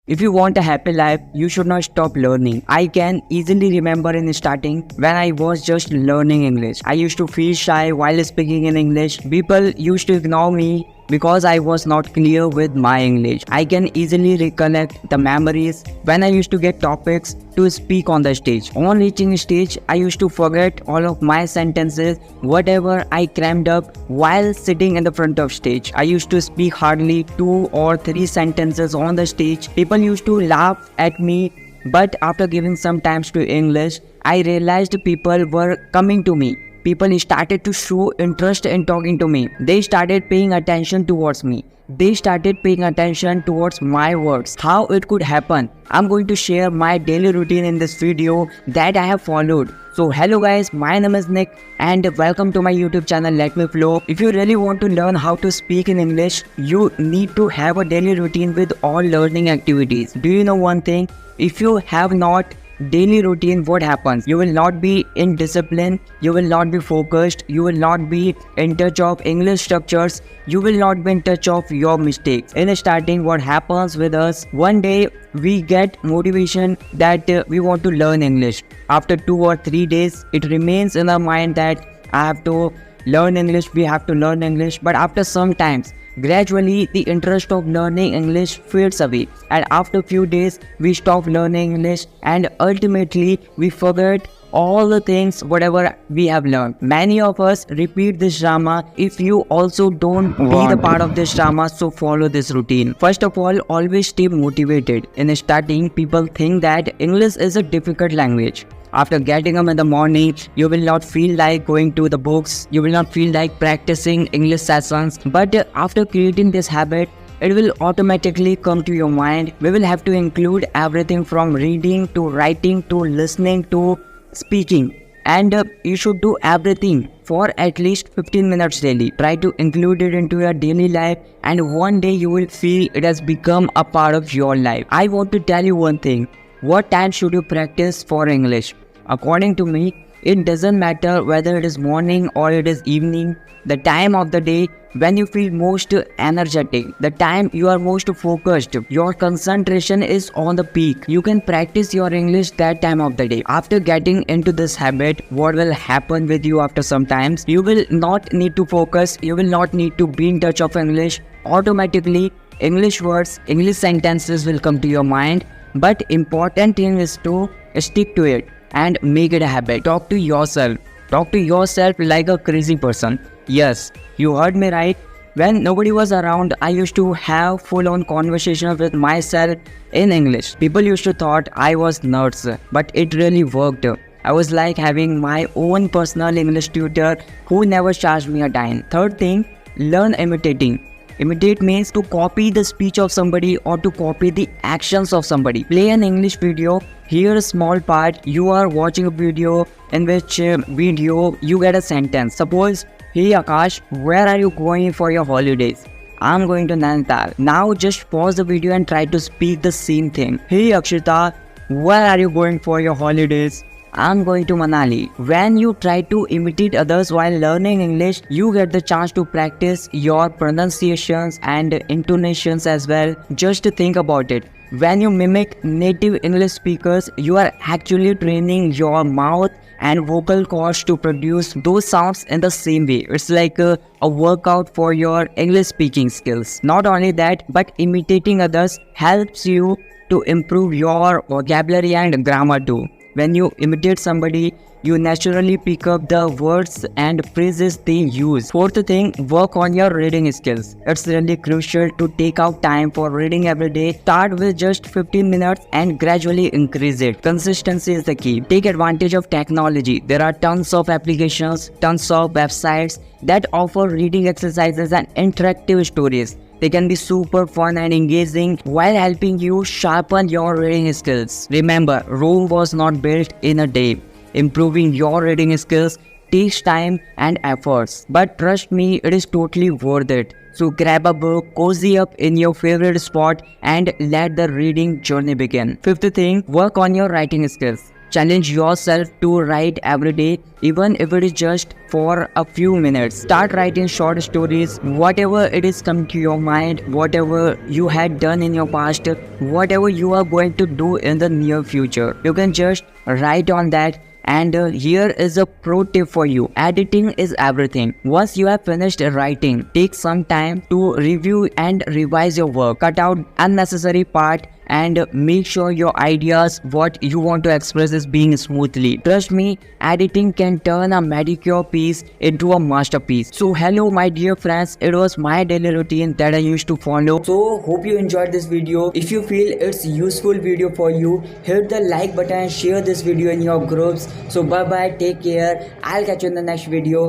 If you want a happy life, you should not stop learning. I can easily remember in starting when I was just learning English. I used to feel shy while speaking in English. People used to ignore me because I was not clear with my English. I can easily recollect the memories when I used to get topics to speak on the stage. On reaching stage, I used to forget all of my sentences, whatever I crammed up while sitting in the front of stage. I used to speak hardly 2 or 3 sentences on the stage. People used to laugh at me, but after giving some time to English, I realized people were coming to me. People started to show interest in talking to me. They started paying attention towards me. They started paying attention towards my words. How it could happen? I'm going to share my daily routine in this video that I have followed. So hello guys, my name is Nick and welcome to my YouTube channel Let Me Flow. If you really want to learn how to speak in English, you need to have a daily routine with all learning activities. Do you know one thing? If you have not daily routine, what happens? You will not be in discipline, you will not be focused, you will not be in touch of English structures, you will not be in touch of your mistakes. In starting, what happens with us, one day we get motivation that we want to learn English. After 2 or 3 days, it remains in our mind that I have to learn English, we have to learn English. But after some times, gradually the interest of learning English fades away, and after few days we stop learning English and ultimately we forget all the things whatever we have learned. Many of us repeat this drama. If you also don't be the part of this drama, so follow this routine. First of all, always stay motivated. In starting, people think that English is a difficult language. After getting up in the morning, you will not feel like going to the books, you will not feel like practicing English sessions. But after creating this habit, it will automatically come to your mind. We will have to include everything from reading to writing to listening to speaking. And you should do everything for at least 15 minutes daily. Try to include it into your daily life, and one day you will feel it has become a part of your life. I want to tell you one thing. What time should you practice for English? According to me, it doesn't matter whether it is morning or it is evening. The time of the day when you feel most energetic, the time you are most focused, your concentration is on the peak. You can practice your English that time of the day. After getting into this habit, what will happen with you after some times? You will not need to focus, you will not need to be in touch of English. Automatically, English words, English sentences will come to your mind. But important thing is to stick to it and make it a habit. Talk to yourself. Talk to yourself like a crazy person. Yes, you heard me right. When nobody was around, I used to have full-on conversation with myself in English. People used to thought I was nuts, but it really worked. I was like having my own personal English tutor who never charged me a dime. Third thing, learn imitating. Imitate means to copy the speech of somebody or to copy the actions of somebody. Play an English video, hear a small part. You are watching a video in which you get a sentence. Suppose, hey Akash, where are you going for your holidays? I'm going to Nainital. Now just pause the video and try to speak the same thing. Hey Akshita, where are you going for your holidays? I'm going to Manali. When you try to imitate others while learning English, you get the chance to practice your pronunciations and intonations as well. Just think about it. When you mimic native English speakers, you are actually training your mouth and vocal cords to produce those sounds in the same way. It's like a workout for your English speaking skills. Not only that, but imitating others helps you to improve your vocabulary and grammar too. When you imitate somebody, you naturally pick up the words and phrases they use. Fourth thing, work on your reading skills. It's really crucial to take out time for reading every day. Start with just 15 minutes and gradually increase it. Consistency is the key. Take advantage of technology. There are tons of applications, tons of websites that offer reading exercises and interactive stories. They can be super fun and engaging while helping you sharpen your reading skills. Remember, Rome was not built in a day. Improving your reading skills takes time and efforts. But trust me, it is totally worth it. So grab a book, cozy up in your favorite spot and let the reading journey begin. Fifth thing, work on your writing skills. Challenge yourself to write every day, even if it is just for a few minutes. Start writing short stories, whatever it is come to your mind, whatever you had done in your past, whatever you are going to do in the near future. You can just write on that. And here is a pro tip for you. Editing is everything. Once you have finished writing, take some time to review and revise your work. Cut out unnecessary part and make sure your ideas, what you want to express, is being smoothly. Trust me, editing can turn a mediocre piece into a masterpiece. So hello my dear friends, it was my daily routine that I used to follow. So hope you enjoyed this video. If you feel it's useful video for you, hit the like button and share this video in your groups. So bye bye, take care, I'll catch you in the next video.